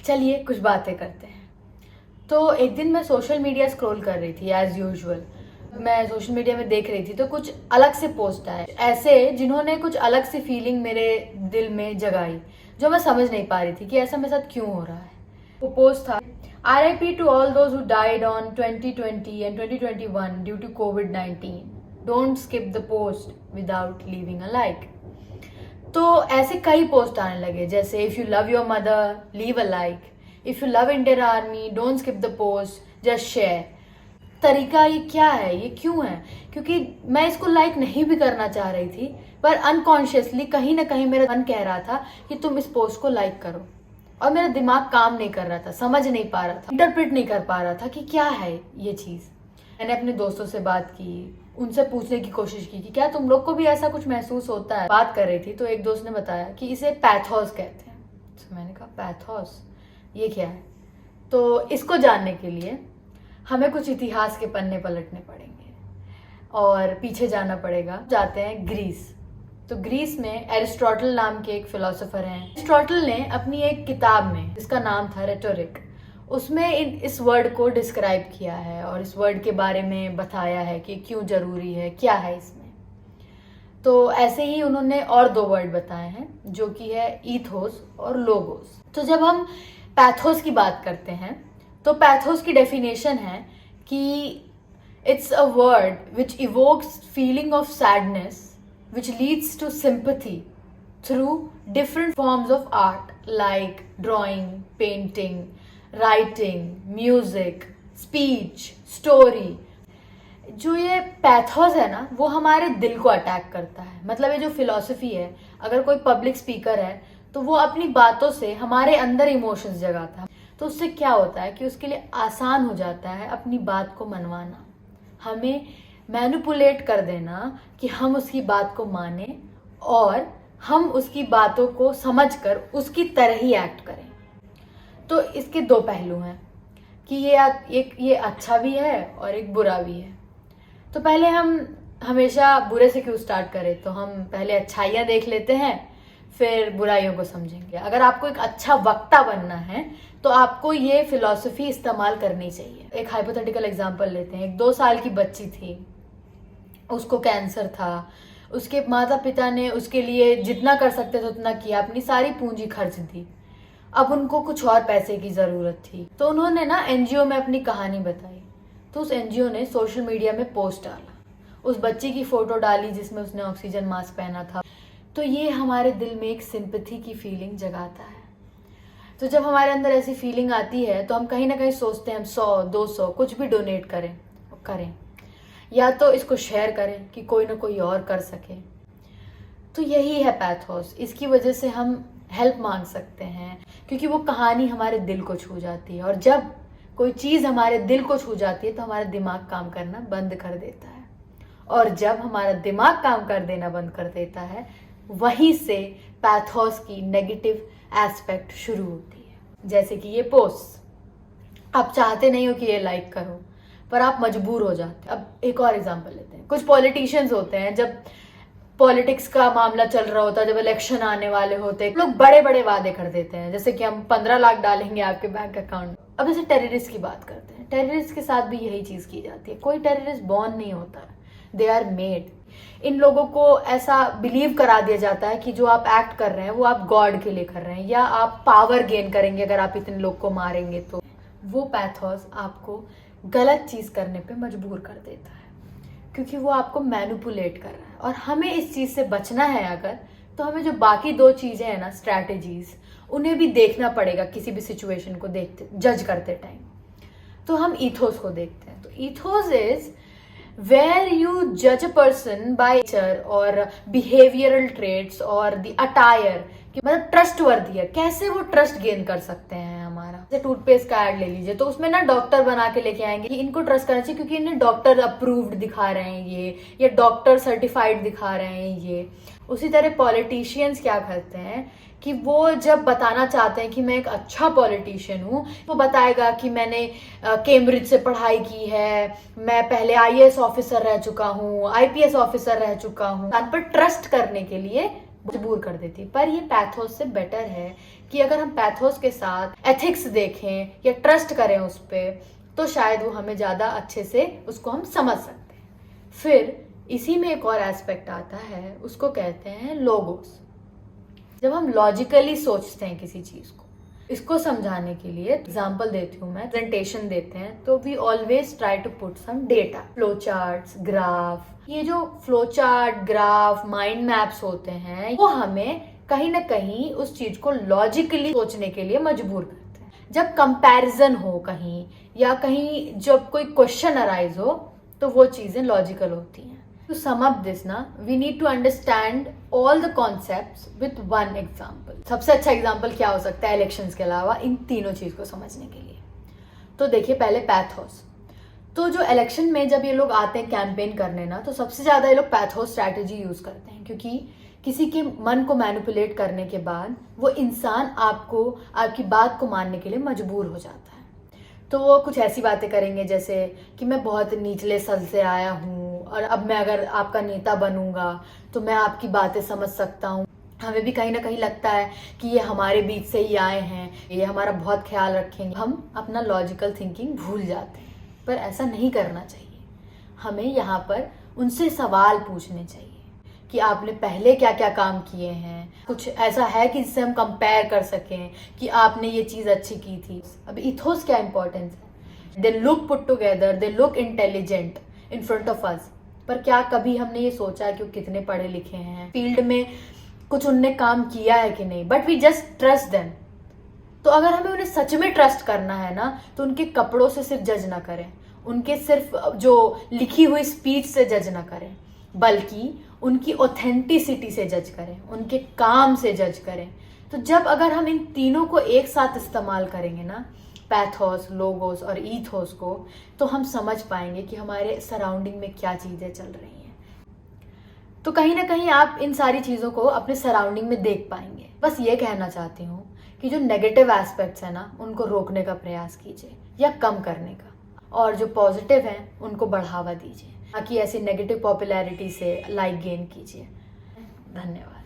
चलिए कुछ बातें करते हैं। तो एक दिन मैं सोशल मीडिया स्क्रॉल कर रही थी एज यूजुअल। मैं सोशल मीडिया में देख रही थी तो कुछ अलग से पोस्ट आए ऐसे जिन्होंने कुछ अलग सी फीलिंग मेरे दिल में जगाई, जो मैं समझ नहीं पा रही थी कि ऐसा मेरे साथ क्यों हो रहा है। वो पोस्ट था, RIP to all those who died on 2020 and 2021 due to COVID-19. Don't skip the post without leaving a like. तो ऐसे कई पोस्ट आने लगे, जैसे if you love your mother leave a like, if you love Indian army don't skip the post just share. तरीका ये क्या है, ये क्यों है? क्योंकि मैं इसको लाइक नहीं भी करना चाह रही थी, पर अनकॉन्शियसली कहीं ना कहीं मेरा मन कह रहा था कि तुम इस पोस्ट को लाइक करो, और मेरा दिमाग काम नहीं कर रहा था, समझ नहीं पा रहा था, इंटरप्रेट नहीं कर पा रहा था कि क्या है ये चीज। मैंने अपने दोस्तों से बात की, उनसे पूछने की कोशिश की कि क्या तुम लोग को भी ऐसा कुछ महसूस होता है। बात कर रही थी तो एक दोस्त ने बताया कि इसे पैथोस कहते हैं। तो मैंने कहा पैथोस ये क्या है? तो इसको जानने के लिए हमें कुछ इतिहास के पन्ने पलटने पड़ेंगे और पीछे जाना पड़ेगा। जाते हैं ग्रीस। तो ग्रीस में एरिस्टोटल नाम के एक फिलोसोफर हैं। एरिस्टोटल ने अपनी एक किताब में, जिसका नाम था रेटोरिक, उसमें इस वर्ड को डिस्क्राइब किया है और इस वर्ड के बारे में बताया है कि क्यों जरूरी है, क्या है इसमें। तो ऐसे ही उन्होंने और दो वर्ड बताए हैं, जो कि है ईथोस और लोगोस। तो जब हम पैथोस की बात करते हैं तो पैथोस की डेफिनेशन है कि it's a word which evokes feeling of sadness which leads to sympathy through different forms of art like drawing, painting, writing, music, speech, story. जो ये पैथोस है ना, वो हमारे दिल को अटैक करता है। मतलब ये जो फिलॉसफी है, अगर कोई पब्लिक स्पीकर है तो वो अपनी बातों से हमारे अंदर इमोशंस जगाता है। तो उससे क्या होता है कि उसके लिए आसान हो जाता है अपनी बात को मनवाना, हमें मैनिपुलेट कर देना कि हम उसकी बात को माने और हम उसकी बातों को समझकर उसकी तरह ही एक्ट करें। तो इसके दो पहलू हैं कि ये अच्छा भी है और एक बुरा भी है। तो पहले हम हमेशा बुरे से क्यों स्टार्ट करें, तो हम पहले अच्छाइयाँ देख लेते हैं, फिर बुराइयों को समझेंगे। अगर आपको एक अच्छा वक्ता बनना है तो आपको ये फिलॉसफी इस्तेमाल करनी चाहिए। एक हाइपोथेटिकल एग्जांपल लेते हैं। एक 2 साल की बच्ची थी, उसको कैंसर था। उसके माता पिता ने उसके लिए जितना कर सकते थे उतना किया, अपनी सारी पूंजी खर्च दी। अब उनको कुछ और पैसे की ज़रूरत थी, तो उन्होंने ना NGO में अपनी कहानी बताई। तो उस NGO ने सोशल मीडिया में पोस्ट डाला, उस बच्ची की फ़ोटो डाली जिसमें उसने ऑक्सीजन मास्क पहना था। तो ये हमारे दिल में एक सिंपैथी की फीलिंग जगाता है। तो जब हमारे अंदर ऐसी फीलिंग आती है तो हम कहीं ना कहीं सोचते हैं हम 100-200 कुछ भी डोनेट करें, या तो इसको शेयर करें कि कोई ना कोई और कर सके। तो यही है पैथोस। इसकी वजह से हम हेल्प मांग सकते हैं, क्योंकि वो कहानी हमारे दिल को छू जाती है। और जब कोई चीज़ हमारे दिल को छू जाती है तो हमारा दिमाग काम करना बंद कर देता है, और जब हमारा दिमाग काम कर देना बंद कर देता है, वहीं से पैथोस की नेगेटिव एस्पेक्ट शुरू होती है। जैसे कि ये पोस्ट, आप चाहते नहीं हो कि ये लाइक करो, पर आप मजबूर हो जाते हैं। अब एक और एग्जांपल लेते हैं। कुछ पॉलिटिशियंस होते हैं, जब पॉलिटिक्स का मामला चल रहा होता है, जब इलेक्शन आने वाले होते हैं, लोग बड़े बड़े वादे कर देते हैं, जैसे कि हम 15 लाख डालेंगे आपके बैंक अकाउंट। अब जैसे टेररिस्ट की बात करते हैं, टेररिस्ट के साथ भी यही चीज की जाती है। कोई टेररिस्ट बॉर्न नहीं होता, दे आर मेड। इन लोगों को ऐसा बिलीव करा दिया जाता है कि जो आप एक्ट कर रहे हैं वो आप गॉड के लिए कर रहे हैं, या आप पावर गेन करेंगे अगर आप इतने लोग को मारेंगे। तो वो पैथोस आपको गलत चीज करने पे मजबूर कर देता है, क्योंकि वो आपको मैनिपुलेट कर रहा है। और हमें इस चीज से बचना है अगर, तो हमें जो बाकी 2 चीजें हैं ना, स्ट्रैटेजीज, उन्हें भी देखना पड़ेगा किसी भी सिचुएशन को देखते, जज करते टाइम। तो हम ईथोस को देखते हैं। तो ethos is where you judge a person by nature or behavioral traits or the attire, कि मतलब ट्रस्ट वर्दी है, कैसे वो ट्रस्ट गेन कर सकते हैं हमारा। जैसे टूथपेस्ट का ऐड ले लीजिए, तो उसमें ना डॉक्टर बना के लेके आएंगे कि इनको ट्रस्ट करना चाहिए क्योंकि इन्हें डॉक्टर अप्रूव्ड दिखा रहे हैं ये, या डॉक्टर सर्टिफाइड दिखा रहे हैं ये। उसी तरह पॉलिटिशियंस क्या करते हैं कि वो जब बताना चाहते हैं कि मैं एक अच्छा पॉलिटिशियन हूँ, वो बताएगा कि मैंने कैम्ब्रिज से पढ़ाई की है, मैं पहले आईएएस ऑफिसर रह चुका हूँ, आईपीएस ऑफिसर रह चुका हूँ, पर ट्रस्ट करने के लिए मजबूर कर देती। पर ये पैथोस से बेटर है कि अगर हम पैथोस के साथ एथिक्स देखें या ट्रस्ट करें उस पर, तो शायद वो हमें ज़्यादा अच्छे से उसको हम समझ सकते हैं। फिर इसी में एक और एस्पेक्ट आता है, उसको कहते हैं लोगोस। जब हम लॉजिकली सोचते हैं किसी चीज़ को, इसको समझाने के लिए एग्जाम्पल देती हूँ मैं, प्रेजेंटेशन देते हैं तो we always try to put some data, flow charts, graph. ये जो flow chart, graph, mind maps होते हैं, वो हमें कहीं ना कहीं उस चीज को लॉजिकली सोचने के लिए मजबूर करते हैं। जब कंपैरिजन हो कहीं, या कहीं जब कोई क्वेश्चन अराइज हो, तो वो चीजें लॉजिकल होती हैं। To sum up this ना, we need to understand all the concepts with one example. सबसे अच्छा एग्जाम्पल क्या हो सकता है इलेक्शंस के अलावा इन तीनों चीज को समझने के लिए? तो देखिए, पहले पैथोस। तो जो इलेक्शन में जब ये लोग आते हैं कैंपेन करने ना, तो सबसे ज्यादा ये लोग पैथोस स्ट्रैटेजी यूज करते हैं, क्योंकि किसी के मन को मैनिपुलेट करने के बाद वो इंसान आपको, आपकी बात को मानने के लिए मजबूर हो जाता है। तो वो कुछ ऐसी बातें करेंगे जैसे कि मैं बहुत निचले स्तर से आया हूँ और अब मैं अगर आपका नेता बनूंगा तो मैं आपकी बातें समझ सकता हूँ। हमें भी कहीं ना कहीं लगता है कि ये हमारे बीच से ही आए हैं, ये हमारा बहुत ख्याल रखेंगे। हम अपना लॉजिकल थिंकिंग भूल जाते हैं, पर ऐसा नहीं करना चाहिए। हमें यहाँ पर उनसे सवाल पूछने चाहिए कि आपने पहले क्या क्या काम किए हैं, कुछ ऐसा है कि जिससे हम कंपेयर कर सकें कि आपने ये चीज़ अच्छी की थी। अब इथोस क्या इंपॉर्टेंस है? They look put together, they look intelligent in front of us, पर क्या कभी हमने ये सोचा कि वो कितने पढ़े लिखे हैं, फील्ड में कुछ उनने काम किया है कि नहीं? But we just trust them. तो अगर हमें उन्हें सच में ट्रस्ट करना है ना, तो उनके कपड़ों से सिर्फ जज ना करें, उनके सिर्फ जो लिखी हुई स्पीच से जज ना करें, बल्कि उनकी ऑथेंटिसिटी से जज करें, उनके काम से जज करें। तो जब अगर हम इन तीनों को एक साथ इस्तेमाल करेंगे ना, पैथोस, लोगोस और ईथोस को, तो हम समझ पाएंगे कि हमारे सराउंडिंग में क्या चीज़ें चल रही हैं। तो कहीं ना कहीं आप इन सारी चीज़ों को अपने सराउंडिंग में देख पाएंगे। बस ये कहना चाहती हूँ कि जो नेगेटिव एस्पेक्ट्स हैं ना, उनको रोकने का प्रयास कीजिए या कम करने का, और जो पॉजिटिव हैं उनको बढ़ावा दीजिए, ताकि ऐसी नेगेटिव पॉपुलैरिटी से लाइक गेन कीजिए। धन्यवाद।